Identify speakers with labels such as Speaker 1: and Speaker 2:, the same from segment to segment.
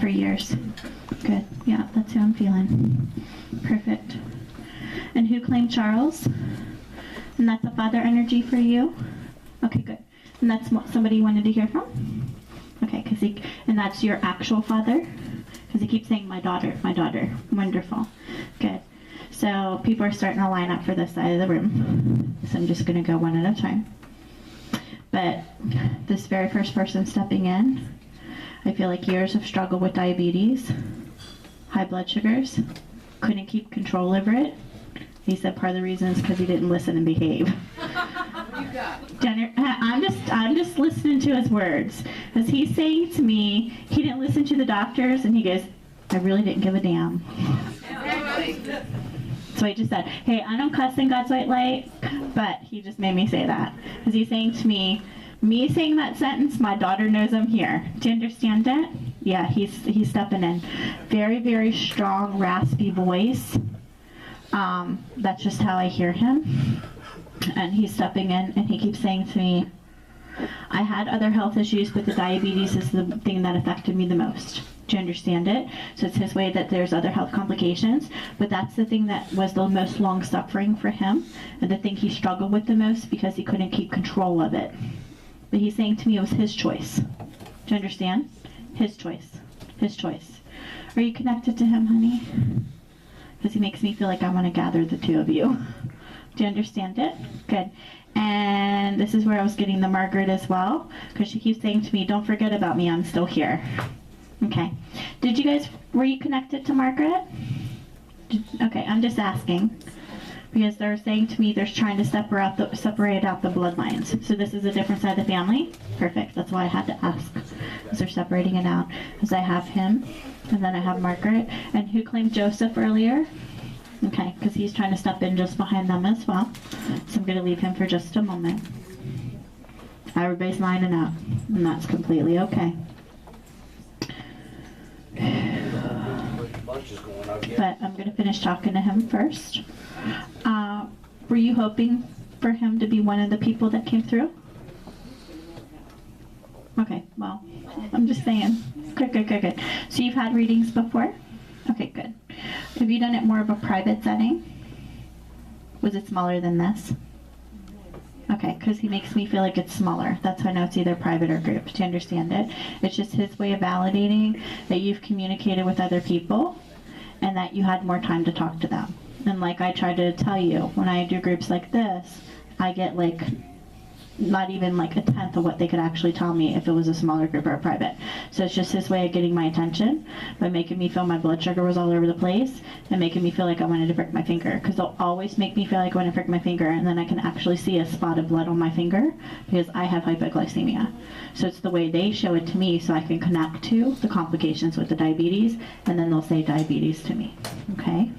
Speaker 1: for years. Good. Yeah, that's who I'm feeling. Perfect. And who claimed Charles? And that's a father energy for you? Okay, good. And that's somebody you wanted to hear from? Okay, and that's your actual father? Because he keeps saying, my daughter, my daughter. Wonderful. Good. So people are starting to line up for this side of the room. So I'm just going to go one at a time. But this very first person stepping in, I feel like years of struggle with diabetes, high blood sugars, couldn't keep control over it. He said part of the reason is because he didn't listen and behave. I'm just listening to his words. Because he's saying to me, he didn't listen to the doctors, and he goes, I really didn't give a damn. So he just said, hey, I don't cuss in God's white light, but he just made me say that. Because he's saying to me saying that sentence, my daughter knows I'm here. Do you understand it? Yeah, he's stepping in. Very, very strong, raspy voice. That's just how I hear him. And he's stepping in, and he keeps saying to me, I had other health issues, but the diabetes is the thing that affected me the most. Do you understand it? So it's his way that there's other health complications, but that's the thing that was the most long suffering for him, and the thing he struggled with the most because he couldn't keep control of it. But he's saying to me it was his choice. Do you understand? His choice. His choice. Are you connected to him, honey? Because he makes me feel like I want to gather the two of you. Do you understand it? Good. And this is where I was getting the Margaret as well, because she keeps saying to me, don't forget about me, I'm still here. Okay. Were you connected to Margaret? Okay, I'm just asking. Because they're saying to me they're trying to separate out the bloodlines. So this is a different side of the family? Perfect. That's why I had to ask. Because they're separating it out. Because I have him, and then I have Margaret. And who claimed Joseph earlier? Okay, because he's trying to step in just behind them as well. So I'm going to leave him for just a moment. Everybody's lining up, and that's completely okay. But I'm going to finish talking to him first. Were you hoping for him to be one of the people that came through? Okay, well, I'm just saying. Good. So you've had readings before? Okay, good. Have you done it more of a private setting? Was it smaller than this? Okay, because he makes me feel like it's smaller. That's how I know it's either private or group. Do you understand it? It's just his way of validating that you've communicated with other people and that you had more time to talk to them. And like I try to tell you, when I do groups like this, I get like not even like a tenth of what they could actually tell me if it was a smaller group or a private. So it's just his way of getting my attention by making me feel my blood sugar was all over the place and making me feel like I wanted to prick my finger, because they'll always make me feel like I want to prick my finger, and then I can actually see a spot of blood on my finger because I have hypoglycemia. So it's the way they show it to me so I can connect to the complications with the diabetes, and then they'll say diabetes to me. Okay?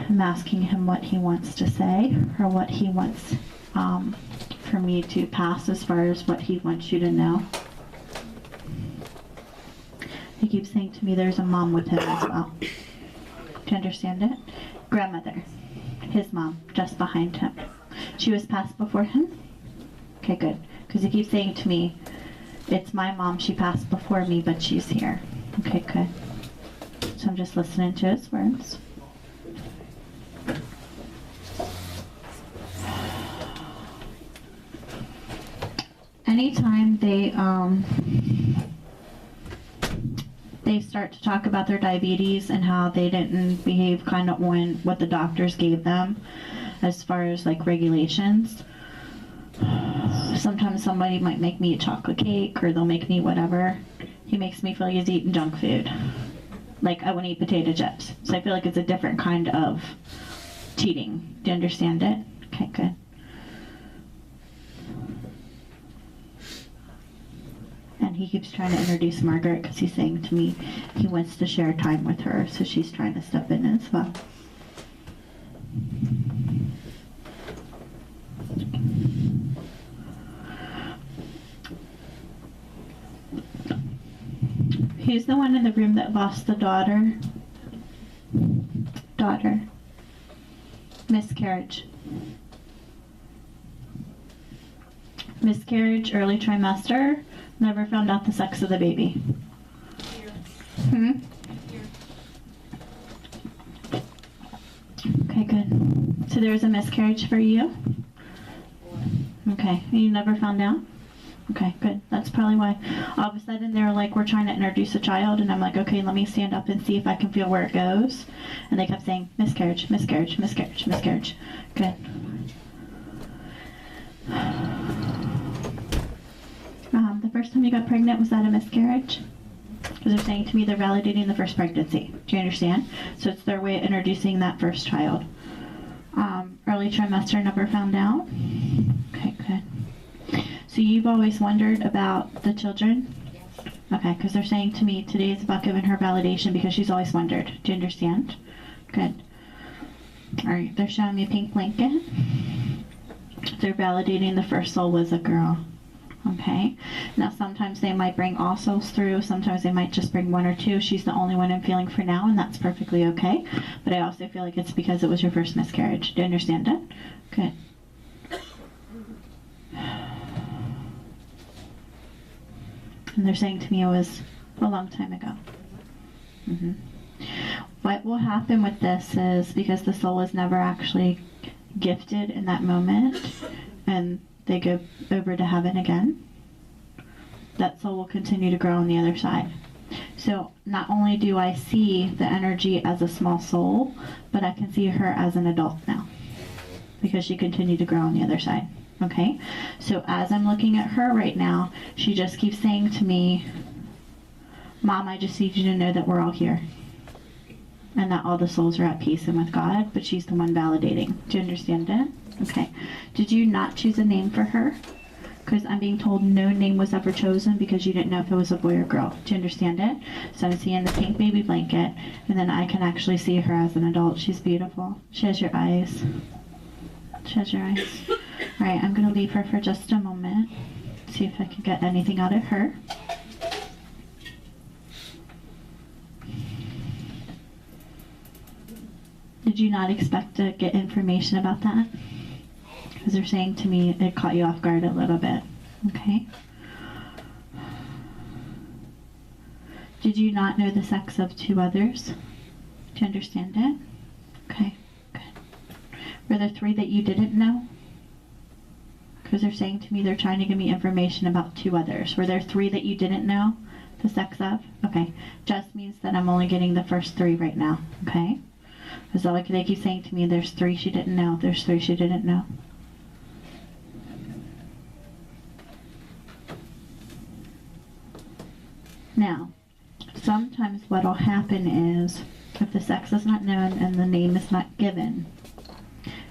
Speaker 1: I'm asking him what he wants to say, or what he wants for me to pass as far as what he wants you to know. He keeps saying to me there's a mom with him as well. Do you understand it? Grandmother, his mom, just behind him. She was passed before him? Okay, good. Because he keeps saying to me, it's my mom, she passed before me, but she's here. Okay, good. So I'm just listening to his words. Anytime they start to talk about their diabetes and how they didn't behave kind of on what the doctors gave them as far as like regulations, sometimes somebody might make me a chocolate cake or they'll make me whatever. He makes me feel like he's eating junk food. Like I want to eat potato chips. So I feel like it's a different kind of cheating. Do you understand it? Okay, good. And he keeps trying to introduce Margaret because he's saying to me he wants to share time with her, so she's trying to step in as well. Who's the one in the room that lost the daughter? Miscarriage. Miscarriage, early trimester, Never found out the sex of the baby. Hmm? Okay, good. So there was a miscarriage for you? Okay, you never found out? Okay, good. That's probably why. All of a sudden they were like, we're trying to introduce a child, and I'm like, okay, let me stand up and see if I can feel where it goes. And they kept saying, miscarriage, miscarriage, miscarriage, miscarriage. Good. The first time you got pregnant, was that a miscarriage? Because they're saying to me they're validating the first pregnancy. Do you understand? So it's their way of introducing that first child. Early trimester, never found out? Okay, good. So you've always wondered about the children? Okay, because they're saying to me today is about giving her validation because she's always wondered. Do you understand? Good. All right, they're showing me a pink blanket. They're validating the first soul was a girl. Okay, now sometimes they might bring all souls through, sometimes they might just bring one or two. She's the only one I'm feeling for now, and that's perfectly okay. But I also feel like it's because it was your first miscarriage. Do you understand it? Good. And they're saying to me it was a long time ago. What will happen with this is because the soul is never actually gifted in that moment, and they go over to heaven again, that soul will continue to grow on the other side. So not only do I see the energy as a small soul, but I can see her as an adult now because she continued to grow on the other side. Okay, so as I'm looking at her right now, she just keeps saying to me, Mom, I just need you to know that we're all here and that all the souls are at peace and with God, but she's the one validating. Do you understand it? Okay. Did you not choose a name for her? Because I'm being told no name was ever chosen because you didn't know if it was a boy or girl. Do you understand it? So I'm seeing the pink baby blanket, and then I can actually see her as an adult. She's beautiful. She has your eyes. She has your eyes. All right, I'm going to leave her for just a moment. See if I can get anything out of her. Did you not expect to get information about that? Because they're saying to me it caught you off guard a little bit. Okay. Did you not know the sex of two others? Do you understand it? Okay, good. Were there three that you didn't know? Because they're saying to me they're trying to give me information about two others. Were there three that you didn't know the sex of? Okay. Just means that I'm only getting the first three right now. Okay. Because like they keep saying to me there's three she didn't know. There's three she didn't know. Now, sometimes what will happen is, if the sex is not known and the name is not given,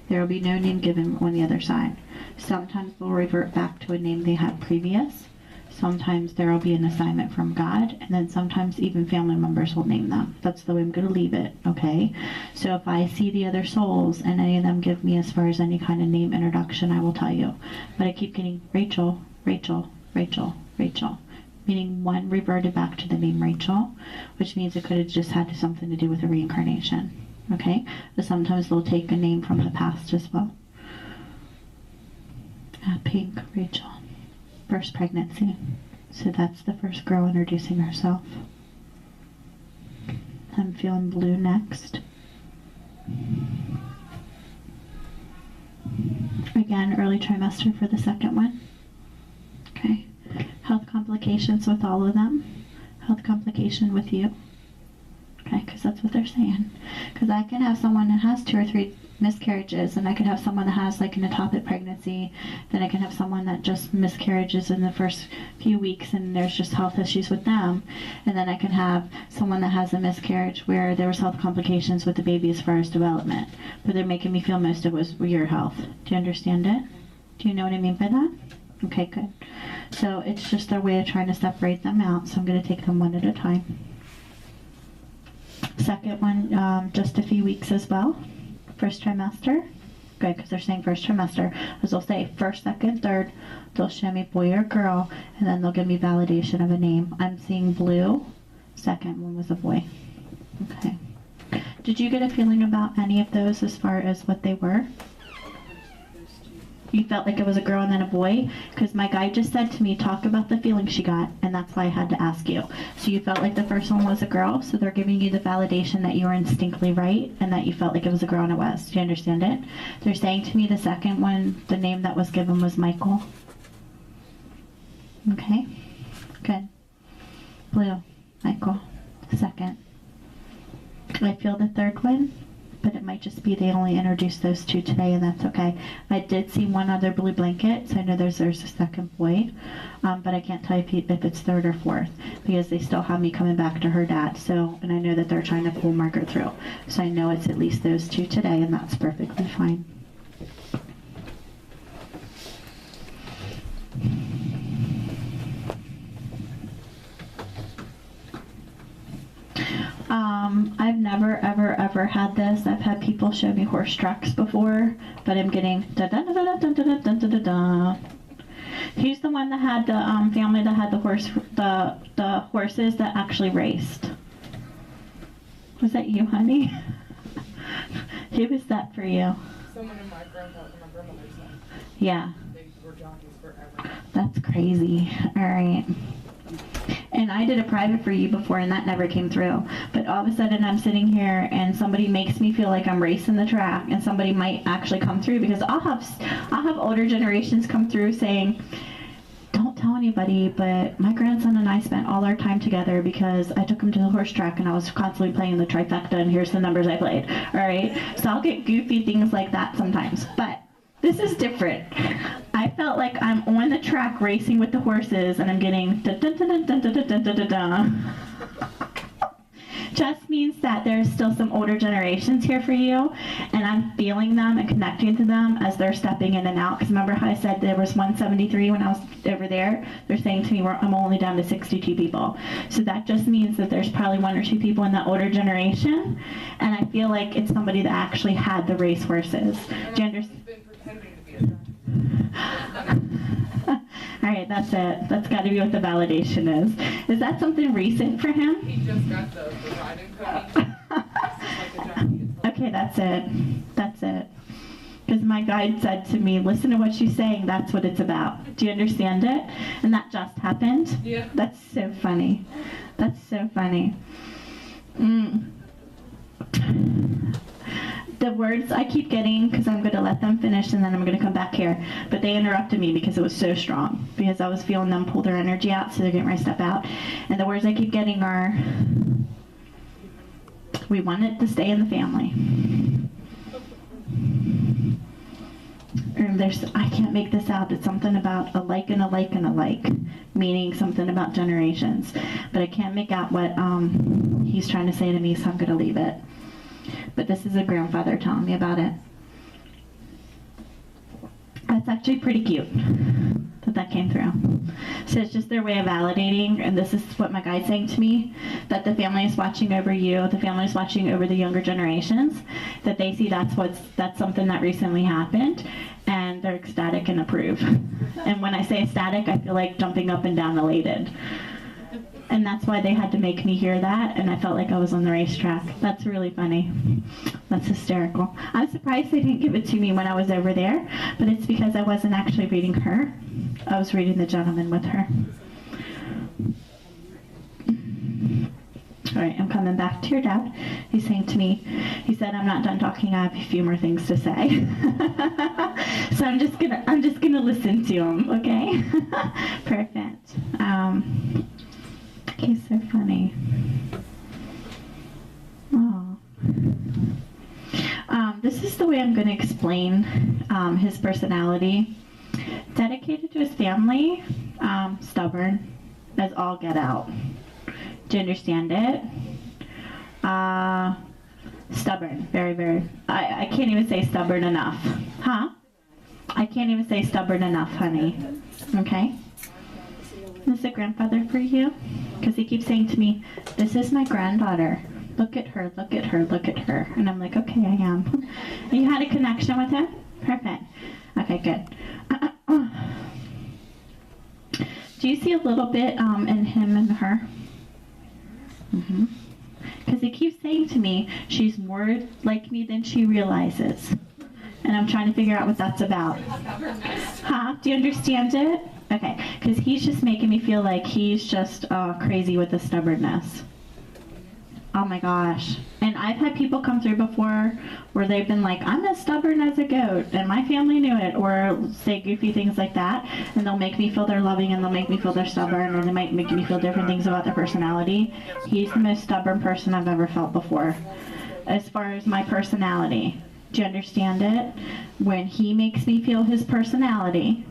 Speaker 1: there will be no name given on the other side. Sometimes they'll revert back to a name they had previous. Sometimes there will be an assignment from God, and then sometimes even family members will name them. That's the way I'm going to leave it, okay? So if I see the other souls and any of them give me as far as any kind of name introduction, I will tell you. But I keep getting Rachel, Rachel, Rachel, Rachel. Meaning one reverted back to the name Rachel, which means it could have just had something to do with a reincarnation. Okay? But sometimes they'll take a name from the past as well. Pink, Rachel. First pregnancy. So that's the first girl introducing herself. I'm feeling blue next. Again, early trimester for the second one. Okay. Health complications with all of them. Health complication with you. Okay, because that's what they're saying. Because I can have someone that has 2 or 3 miscarriages, and I could have someone that has like an ectopic pregnancy, then I can have someone that just miscarriages in the first few weeks and there's just health issues with them, and then I can have someone that has a miscarriage where there was health complications with the baby as far as development, but they're making me feel most of it was your health. Do you understand it? Do you know what I mean by that? Okay, good. So it's just their way of trying to separate them out, so I'm going to take them one at a time. Second one, just a few weeks as well. First trimester. Good, because they're saying first trimester. As they'll say first, second, third, they'll show me boy or girl, and then they'll give me validation of a name. I'm seeing blue. Second one was a boy. Okay. Did you get a feeling about any of those as far as what they were? You felt like it was a girl and then a boy? Because my guide just said to me, talk about the feeling she got, and that's why I had to ask you. So you felt like the first one was a girl, so they're giving you the validation that you were instinctively right, and that you felt like it was a girl and it was. Do you understand it? They're saying to me the second one, the name that was given was Michael. Okay, good. Blue, Michael, second. I feel the third one, but it might just be they only introduced those two today, and that's okay. I did see one other blue blanket, so I know there's a second boy, but I can't tell you if it's third or fourth, because they still have me coming back to her dad, so, and I know that they're trying to pull Margaret through. So I know it's at least those two today, and that's perfectly fine. I've never, ever had this. I've had people show me horse tracks before, but I'm getting da-da-da-da-da-da-da-da-da. Who's the one that had the family that had the horses that actually raced? Was that you, honey? Who was that for you?
Speaker 2: Someone in my grandmother's side.
Speaker 1: Yeah.
Speaker 2: They were jockeys forever.
Speaker 1: That's crazy. All right. And I did a private for you before, and that never came through. But all of a sudden, I'm sitting here, and somebody makes me feel like I'm racing the track, and somebody might actually come through, because I'll have older generations come through saying, "Don't tell anybody, but my grandson and I spent all our time together because I took him to the horse track, and I was constantly playing the trifecta, and here's the numbers I played." All right, so I'll get goofy things like that sometimes, but this is different. I felt like I'm on the track racing with the horses, and I'm getting da-da-da-da-da-da-da-da-da. Just means that there's still some older generations here for you, and I'm feeling them and connecting to them as they're stepping in and out. Because remember how I said there was 173 when I was over there? They're saying to me, I'm only down to 62 people. So that just means that there's probably one or two people in that older generation, and I feel like it's somebody that actually had the race horses. Do you understand? All right, that's it. That's got to be what the validation is. Is that something recent for him?
Speaker 2: He just got the riding pony.
Speaker 1: Okay, that's it. That's it. Because my guide said to me, listen to what she's saying, that's what it's about. Do you understand it? And that just happened?
Speaker 2: Yeah.
Speaker 1: That's so funny. That's so funny. The words I keep getting, because I'm going to let them finish and then I'm going to come back here, but they interrupted me because it was so strong, because I was feeling them pull their energy out, so they're getting ready to step out. And the words I keep getting are, we want it to stay in the family. Or I can't make this out, it's something about a like and a like and a like, meaning something about generations. But I can't make out what he's trying to say to me, so I'm going to leave it. But this is a grandfather telling me about it. That's actually pretty cute that came through. So it's just their way of validating, and this is what my guide's saying to me, that the family is watching over you, the family is watching over the younger generations, that they see that's something that recently happened, and they're ecstatic and approve. And when I say ecstatic, I feel like jumping up and down elated. And that's why they had to make me hear that, and I felt like I was on the racetrack. That's really funny. That's hysterical. I'm surprised they didn't give it to me when I was over there, but it's because I wasn't actually reading her. I was reading the gentleman with her. All right, I'm coming back to your dad. He's saying to me, he said, I'm not done talking, I have a few more things to say. So I'm just gonna listen to him, okay? Perfect. He's so funny. Oh. This is the way I'm going to explain his personality. Dedicated to his family, stubborn as all get out. Do you understand it? Stubborn, very, very. I can't even say stubborn enough. Huh? I can't even say stubborn enough, honey. Okay? This is a grandfather for you? Because he keeps saying to me, this is my granddaughter. Look at her, look at her, look at her. And I'm like, okay, I am. And you had a connection with him? Perfect. Okay, good. Do you see a little bit in him and her? Because he keeps saying to me, she's more like me than she realizes. And I'm trying to figure out what that's about. Huh? Do you understand it? Okay. Because he's just making me feel like he's just crazy with the stubbornness. Oh my gosh. And I've had people come through before where they've been like, I'm as stubborn as a goat, and my family knew it, or say goofy things like that, and they'll make me feel they're loving, and they'll make me feel they're stubborn, or they might make me feel different things about their personality. He's the most stubborn person I've ever felt before. As far as my personality, do you understand it? When he makes me feel his personality,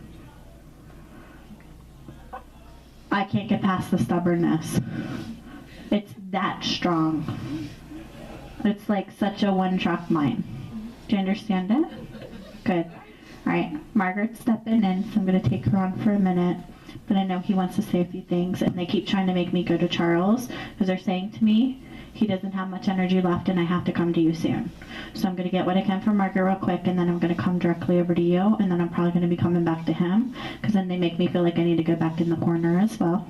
Speaker 1: I can't get past the stubbornness. It's that strong. It's like such a one-track mind. Do you understand it? Good. All right, Margaret's stepping in, so I'm going to take her on for a minute. But I know he wants to say a few things, and they keep trying to make me go to Charles, because they're saying to me, he doesn't have much energy left, and I have to come to you soon. So I'm going to get what I can from Margaret real quick, and then I'm going to come directly over to you, and then I'm probably going to be coming back to him, because then they make me feel like I need to go back in the corner as well.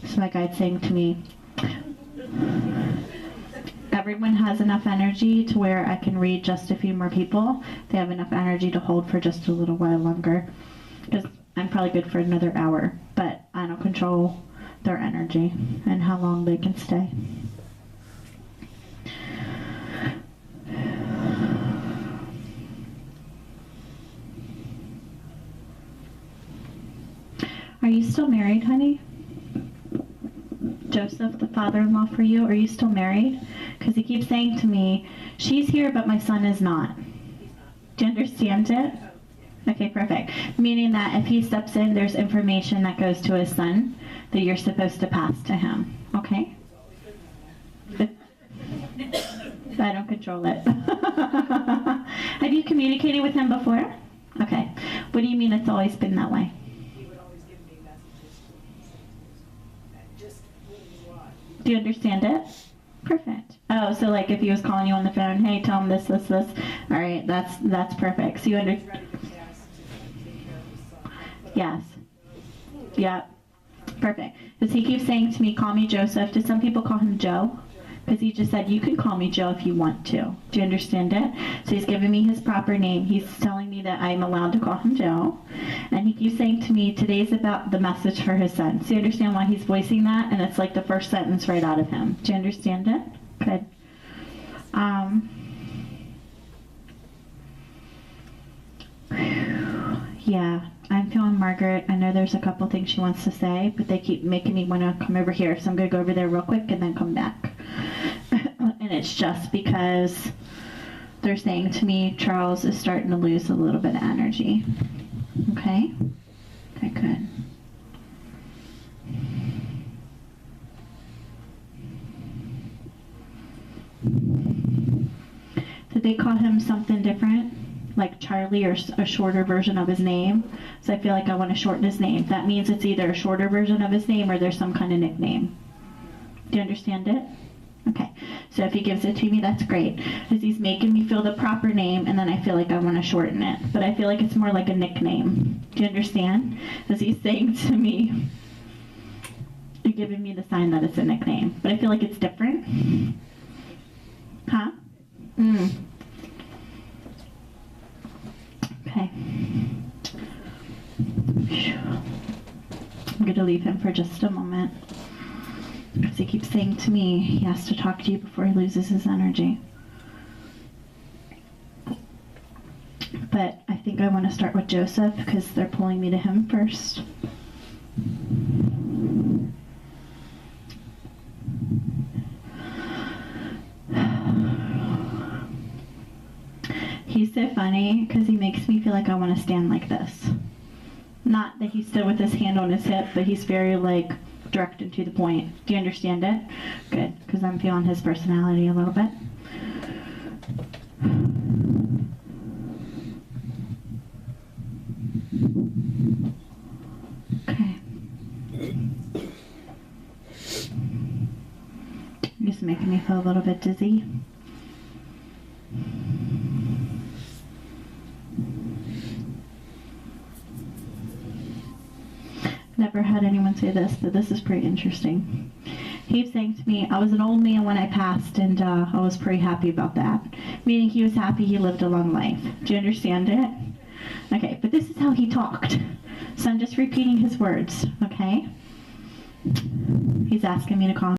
Speaker 1: So my guide's saying to me, everyone has enough energy to where I can read just a few more people. They have enough energy to hold for just a little while longer, because I'm probably good for another hour, but I don't control their energy and how long they can stay. Are you still married, honey? Joseph, the father-in-law for you, are you still married? Because he keeps saying to me, she's here, but my son is not. Do you understand it? Okay, perfect. Meaning that if he steps in, there's information that goes to his son that you're supposed to pass to him. Okay? I don't control it. Have you communicated with him before? Okay. What do you mean it's always been that way? Do you understand it? Perfect. Oh, so like if he was calling you on the phone, hey, tell him this, this, this. All right, that's perfect. So you understand? Yes. Yeah. Perfect. Because he keeps saying to me, call me Joseph. Do some people call him Joe? Because he just said, you can call me Joe if you want to. Do you understand it? So he's giving me his proper name. He's telling me that I'm allowed to call him Joe. And he keeps saying to me, today's about the message for his son. So you understand why he's voicing that? And it's like the first sentence right out of him. Do you understand it? Good. Yeah, I'm feeling Margaret. I know there's a couple things she wants to say, but they keep making me want to come over here. So I'm going to go over there real quick and then come back. And it's just because they're saying to me, Charles is starting to lose a little bit of energy. Okay? Okay, good. Did they call him something different? Like Charlie, or a shorter version of his name? So I feel like I want to shorten his name. That means it's either a shorter version of his name or there's some kind of nickname. Do you understand it? Okay. So if he gives it to me, that's great. Because he's making me feel the proper name, and then I feel like I want to shorten it. But I feel like it's more like a nickname. Do you understand? Because he's saying to me, you're giving me the sign that it's a nickname. But I feel like it's different. Huh? Okay. I'm going to leave him for just a moment. Because he keeps saying to me he has to talk to you before he loses his energy. But I think I want to start with Joseph because they're pulling me to him first. He's so funny because he makes me feel like I want to stand like this. Not that he's still with his hand on his hip, but he's very like direct and to the point. Do you understand it? Good, because I'm feeling his personality a little bit. Okay. Just making me feel a little bit dizzy. Never had anyone say this, but this is pretty interesting. He was saying to me, I was an old man when I passed, and I was pretty happy about that. Meaning he was happy he lived a long life. Do you understand it? Okay, but this is how he talked. So I'm just repeating his words, okay? He's asking me to call him.